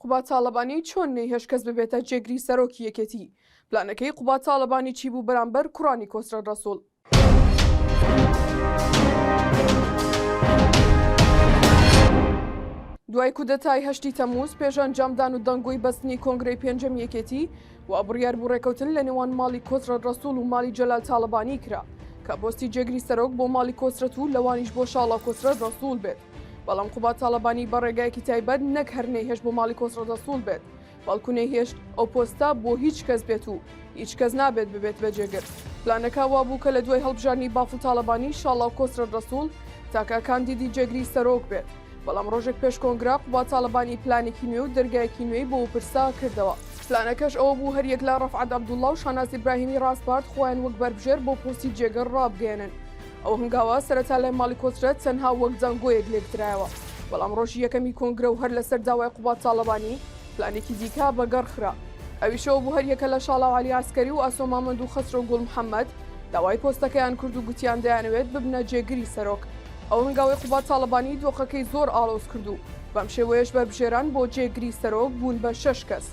قوبا تاڵەبانی چۆن نەیهێش کەس ببێتە جێگری سەرۆکی یەکێتی. پلانەکەی قوبا تاڵەبانی چی بوو بەرامبەر کوڕانی کۆسرە ڕەسوڵ. دوای کودەتای هەشتی تەمووز پێشەنجامدان و دەنگۆی بەستنی کۆنگرەی پێنجەم یەکێتی و بڕیار بوو ڕێکەوتن لە نێوان ماڵی کۆسرە ڕەسوڵ و ماڵی جەلال تاڵەبانی کرا کە بۆستی جێگری سەرۆک بۆ ماڵی کۆسرەت و لەوانیش بۆ شاڵا کۆسرە ڕەسوڵ بێت. بەڵام قوبا تاڵەبانی بە ڕێگایەکی تایبەت نەک هەر نەیهێش بۆ ماڵی کۆسرە ڕەسوڵ بێت، بەڵکو نەیهێشت ئەو پۆستە بۆ هیچ کەس بێت و هیچ کەس نابێت ببێت بەجێگر. پلانەکە وا بوو کە لە دوای هەڵبژارنی بافڵ تاڵەبانی شاڵا و کۆسرە ڕەسوڵ تاکە کاندیدی جێگری سەرۆک بێت. بەڵام ڕۆژێک پێش کۆنگرا قوبا تاڵەبانی پلانێکی نوێ و دەرگایەکی نوێی بۆ پرسا کردەوە. پلانەکەش ئەوە بوو هەریەک لە ڕەفعەت عەبدوڵڵا و شاناز ئیبراهیمی ڕاستپارت خۆیان وەک بەربژێر بۆ پۆستی جێگەر ڕابگەێنن. ئەو هەنگاوە سەرەتا لای ماڵی کۆسرەت تەنها وەک جەنگۆیەک لێکدرایەوە. بەڵام ڕۆژی یەکەمی کۆنگرە و هەر لەسەر داوای قوبا تاڵەبانی پلانێکی دیکە بەگەڕخرا. ئەویشەوە بوو هەریەکە لە شاڵا و عەلی عەسکەری و ئاسۆ مامەند و خەسرە و گوڵ محەممەد داوای پۆستەکەیان کرد و گوتیان دەیانەوێت ببنە جێگری سەرۆک. ئەو هەنگاوی قوبا تاڵەبانی دۆخەکەی زۆر ئاڵۆز کردو بەم شێوەیەش بەربژێران بۆ جێگری سەرۆک بوون بە 6 کەس.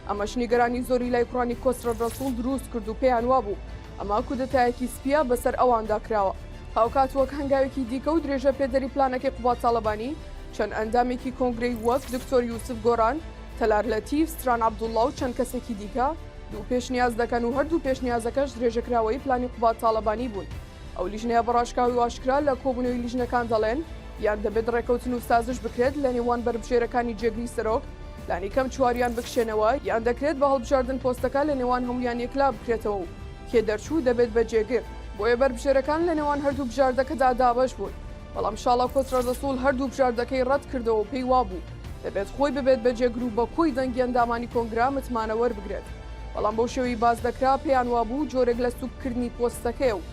ئەمەش نیگەرانی زۆری لای کوڕانی کۆسرە ڕەسوڵ دروست کرد و پێیان وابوو ئەمە کودەتایەکی سپیە بەسەر ئەواندا کراوە. هاوکات وەک هەنگاوێکی دیکە و درێژە پێدەری پلانەکەی قوبا تاڵەبانی چەند ئەندامێکی کۆنگرەی وەک دکتۆر یوسف گۆران، تەلار لەتیف، ستران عەبدوڵڵا و چەند کەسێکی دیکە دوو پێشنیاز دەکەن و هەردوو پێشنیازەکەش درێژەکراوەی پلانی قوبا تاڵەبانی بوون. ئەو لیژنەیە بەڕاشکاوی واشکرا لە کۆبوونەوەی لیژنەکان دەڵێن یان دەبێت ڕێکەوتن و سازش بکرێت لە نێوان بەربژێرەکانی جێگری سەرۆک، لانی کەم چواریان بکشێنەوە یان دەکرێت بە هەڵبژاردن پۆستەکە لە نێوان هەمویان یەکلا بکرێتەوە و کێ دەرچوو دەبێت بە جێگر. بۆیە بەربژێرەکان لە نێوان هەردوو بژاردەکەدا دابەش بوون. بەڵام شاڵا کۆسرە ڕەسوڵ هەردوو بژاردەکەی ڕەت کردەوە و پێی وابوو دەبێت خۆی ببێت بە جێگر و بە کۆی دەنگی ئەندامانی کۆنگرا متمانە وەربگرێت. بەڵام بەو شێوەی باز دەکرا پێیان وابوو جۆرێک لە سوککردنی پۆستەکەی و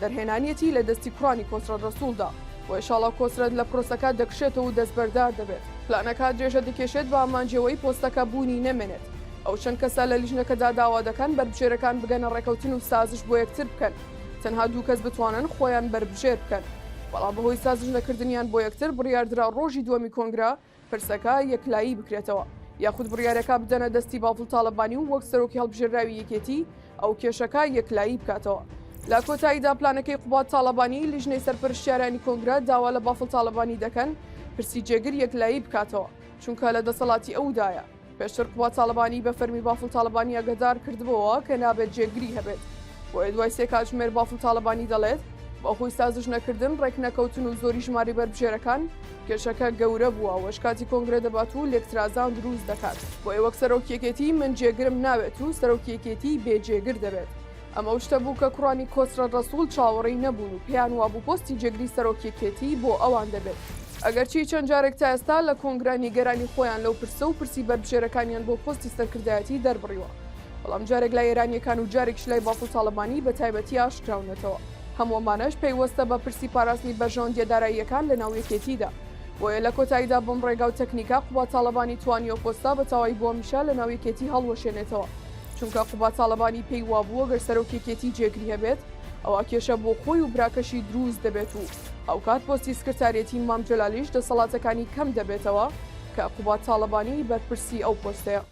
دەرهێنانیەتی لە دەستی کوڕانی کۆسرە ڕەسوڵدا بۆیە شاڵا کۆسرەت لە پرۆسەکە دەکشێتەوە و دەستبەردار دەبێت. پلانەکە درێژە دەکێشێت بە ئامانجەوەی پۆستەکە بوونی نەمێنێت. ئەو چەند کەسە لە لیژنەکەدا داوا دەکەن بەربژێرەکان بگەنە ڕێکەوتن و سازش بۆ یەکتر بکەن، تەنها دوو کەس بتوانن خۆیان بەربژێر بکەن. بەڵام بەهۆی سازش نەکردنیان بۆ یەکتر بڕیاردرا ڕۆژی دووەمی کۆنگرا پرسەکە یەکلایی بکرێتەوە یاخود بڕیارەکە بدەنە دەستی بافڵ تاڵەبانی و وەک سەرۆکی هەڵبژێراوی یەکێتی ئەو کێشەکە یەکلایی بکاتەوە. لە کۆتاییدا پلانەکەی قوبا تاڵەبانی لیژنەی سەرپەرشتیارانی کۆنگرا داوا لە بافڵ تاڵەبانی دەکەن پرسی جێگر یەکلایی بکاتەوە چونکە لە دەسەڵاتی ئەودایە. پێشتر قوبا تاڵەبانی بە فەرمی بافڵ تاڵەبانی ئەگەدار کردبەوە کە نابێت جێگری هەبێت. بۆیە دوای سێ کاتژمێر بافڵ تاڵەبانی دەڵێت بەخۆی سازش نەکردن ڕێک نەکەوتن و زۆری ژماری بەربژێرەکان کێشەکە گەورە بووە وەش کاتی کۆنگرە دەبات و لێکترازان دروست دەکات. بۆیە وەک سەرۆکیەکێتی من جێگرم ناوێت و سەرۆکیەکێتی بێجێگر دەبێت. ئەمە شتە بوو کە کوڕانی کۆسرە ڕەسوڵ چاوەڕێی نەبوون و پێیان وابوو پۆستی جێگری سەرۆکیەکێتی بۆ ئەوان دەبێت. ئەگەرچی چەند جارێک تا ئێستا لە کۆنگرا نیگەرانی خۆیان لەو پرسە و پرسی بەربژێرەکانیان بۆ پۆستی سەرکردایەتی دەربڕیوە. بەڵام جارێک لای ئێرانیەکان و جارێکش لای بافڵ تاڵەبانی بە تایبەتی ئاشکراونەتەوە. هەمووەمانەش پێیوەستە بە پرسی پاراستنی بەژۆندیە داراییەکان لە ناو یەکێتیدا. بۆیە لە کۆتاییدا بەم ڕێگا و تەکنیکا قوبا تاڵەبانی توانیوە پۆستا بە تەواوی بۆ میشە لە ناو یەکێتی هەڵوەشێنێتەوە. چونکە قوبا تاڵەبانی پێی وابووە گەر سەرۆکیەکێتی جێگری هەبێت ئەوە کێشە بۆ خۆی و براکەشی دروست دەبێت و ئەوکات پۆستی سکرتارێتی مام جەلالیش دەسەڵاتەکانی کەم دەبێتەوە کە قوبا تاڵەبانی بەرپرسی ئەو پۆستەیە.